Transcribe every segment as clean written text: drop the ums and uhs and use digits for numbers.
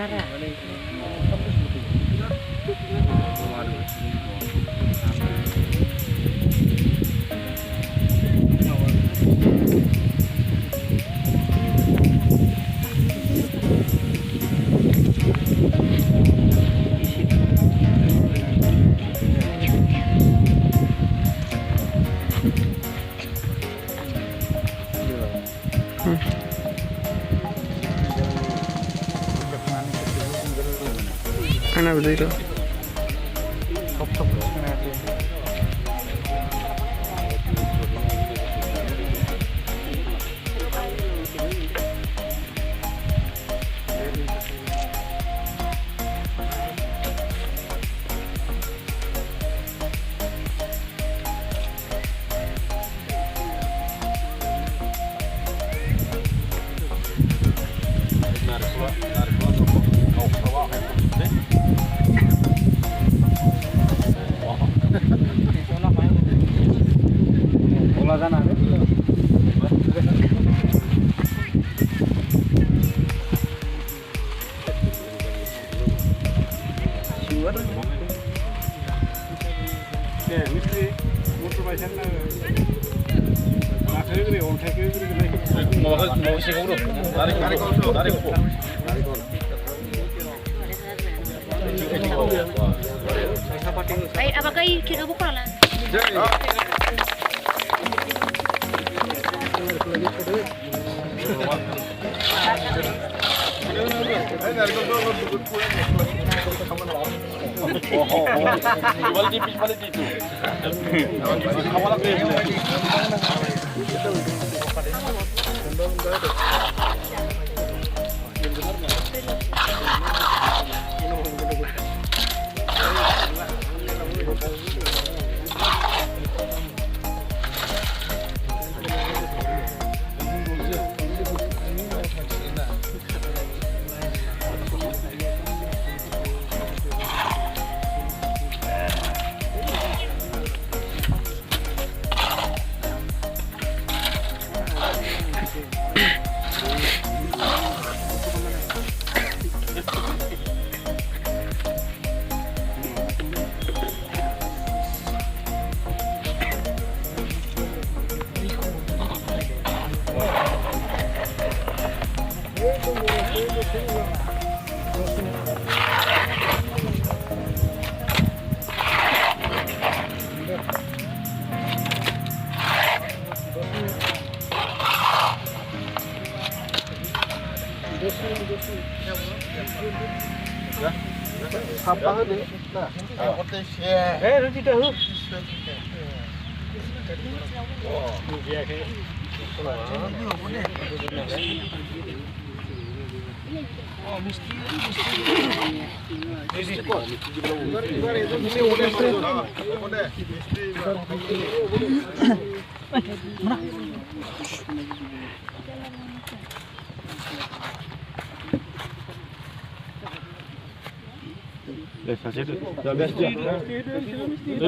Bara. Mana begitu? Top Ay, apakah kita buka lah? Apa deh? Nah, tidak.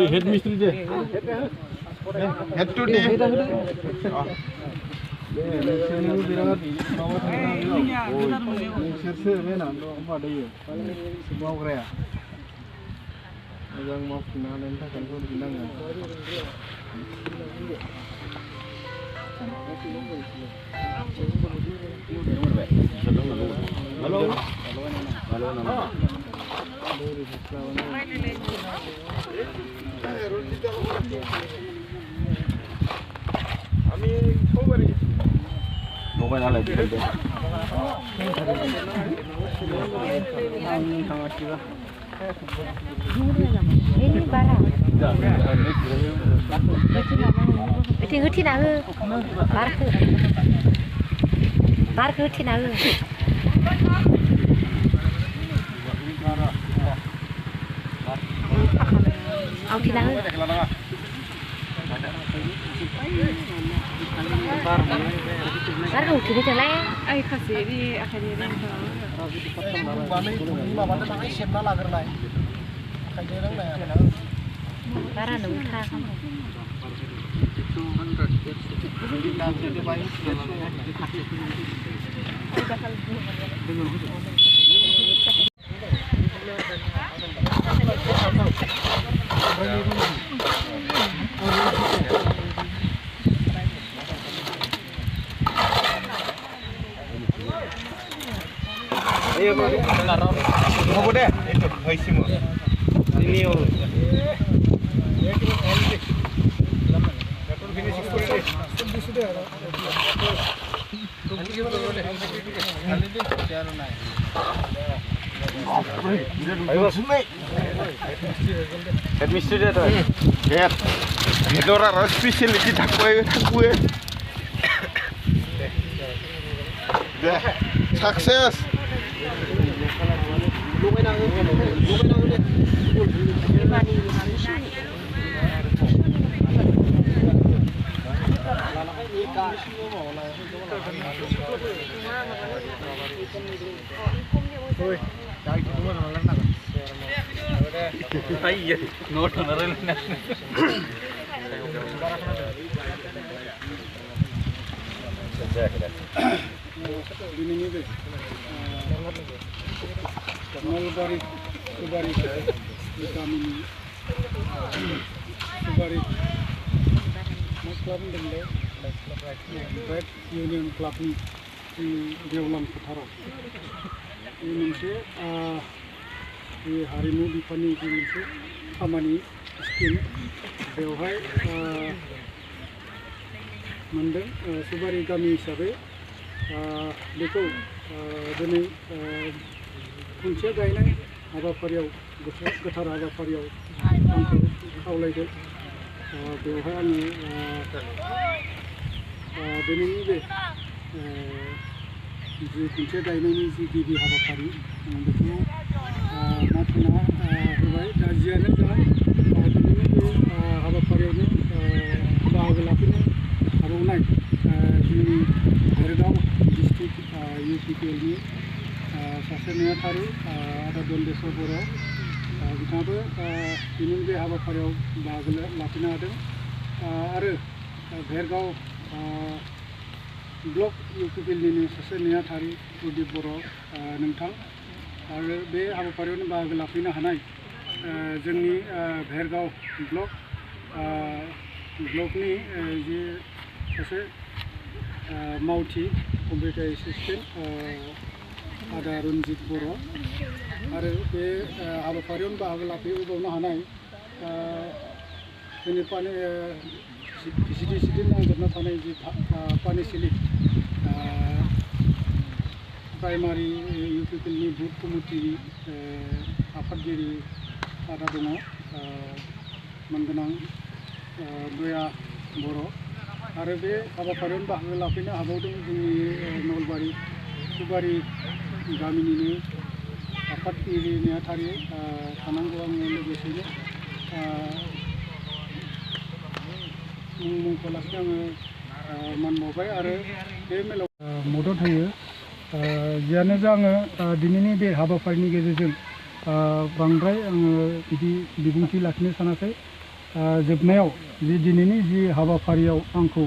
Head mistri deh. Head to deh. Ini bara. Itu hati nak? Bar ke hati nak?เอาทีละBaru kita jalan. Ay kasi di akhirnya nang Para nung tha không? Ayo mari. Mau deh, itu haisimu. Ini yo. Ayo sunai. Administrator. Lihat. Itu orang spesialiti takwe. Dah. Sukses. Chubari, Chubari, Chubari, club Union Club di Deolam Kutara. Ini moनसे हारिमु बिफाननि मोनसे खामानि scheme बेवहाय मोनदों सुबारि गामि हिसाबै बेखौ दिनै खुन्थिया गायनाय हाबाफारियाव गोथार हाबाफारियाव आंखौ खावलायदों बेवहाय आङो दिनैनि बे जि खुन्थिया गायनायनि जि गिबि हाबाफारि बेखौ मावफुंना होबाय दा जियानो जा दिनैनि बे हाबाफारियावनो बाहागो लाफैनो हाबावनाय जोंनि भेरगाव डिस्ट्रिक्ट UPPLनि सासे नेहाथारि आदा दन्देस्वर बर' बिथाङाबो दिनैनि बे हाबाफारियाव बाहागो लाफैनो हादों आरो भेरगाव ब्लक UPPLनिनो सासे नेहाथारि प्रदीप बर' नोंथां आरो बे हाबाफारियावनो बाहागो लाफैनो हानाय जोंनि भेरगाव ब्लकनि जि सासे मावथि कम्पिउटार एसिस्टेन्ट आदा रन्जित बर' आरो बे हाबाफारियावनो बाहागो लाफैबावनो हानाय जोंनि VCD नांजाबना थानाय जि पानिसिलि प्राइमारि UPPLनि बुथ कमिटिनि आफादगिरि आदा दङ मोनगोनां गया बर' आरो बे हाबाफारियावनो बाहागो लाफैनो हाबावदों जोंनि नलबारि चुबारि गामिनिनो आफादगिरि नेहाथारि थानांगौ आङो लोगोसेनो मुंखौ लाखिनो आङो मान बावबाय आरो बे मेलाव मदद होयो जियानो जा आङो दिनैनि बे हाबाफारिनि गेजेरजों बांद्राय आङो बिदि बिबुंथि लाखिनो सानाखै जोबनायाव जि दिनैनि जि हाबाफारियाव आंखौ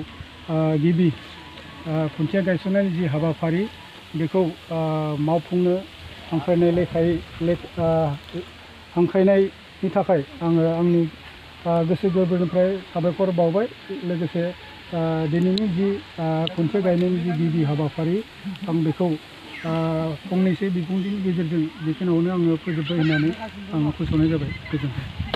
गिबि खुन्थिया गायसननायनि जि हाबाफारि बेखौ मावफुंनो हांख्रायनाय लेखायै हांख्रायनायनि थाखाय आङो आंनि गोसो गोरबोनिफ्राय साबायखर बावबाय लोगोसे दिनैनि जि खुन्थिया गायनायनि जि गिबि हाबाफारि आं बेखौ फंनैसो बिबुंथिनि गेजेरजों बेखिनियावनो आङो फोजोबबाय होननानै आं फोसावनाय जाबाय गोजोन्थों।